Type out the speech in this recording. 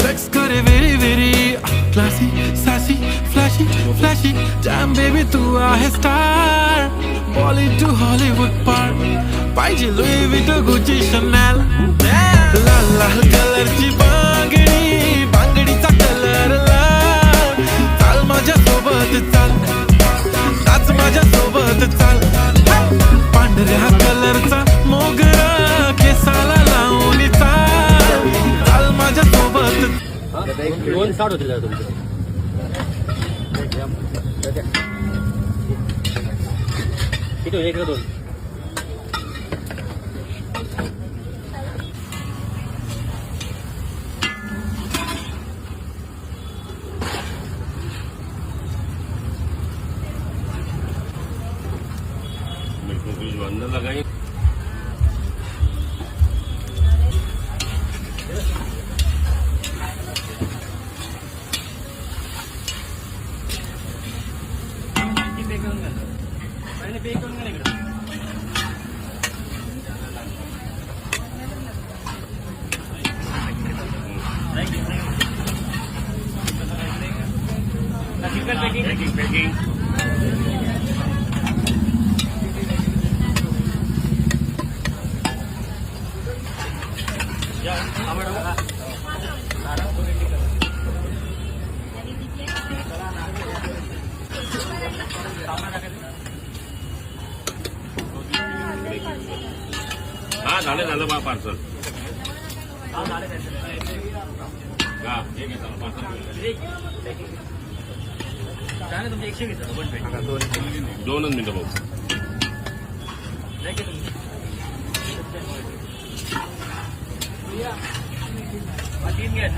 Flex करे very very classy, sassy, flashy, flashy. Damn baby तू आहे star. Bollywood to Hollywood पार. पाहिजे Louis Vuitton, Gucci, Chanel. लाल लाल कलरची बांगडी, बांगडीचा कलर लाल. चाल माझ्या सोबत चाल, नाच माझ्या सोबत चाल. पांढऱ्या कलरचा मोगरा केसाला लावून चाल. चाल माझ्या सोबत. दोन स्टार्ट होतील तुमचं. किती एक दोन अंदर लगाई. पैकिंग हा झालं बा पार्सल. दोनच मिनिटं भाऊ. तीन घ्या.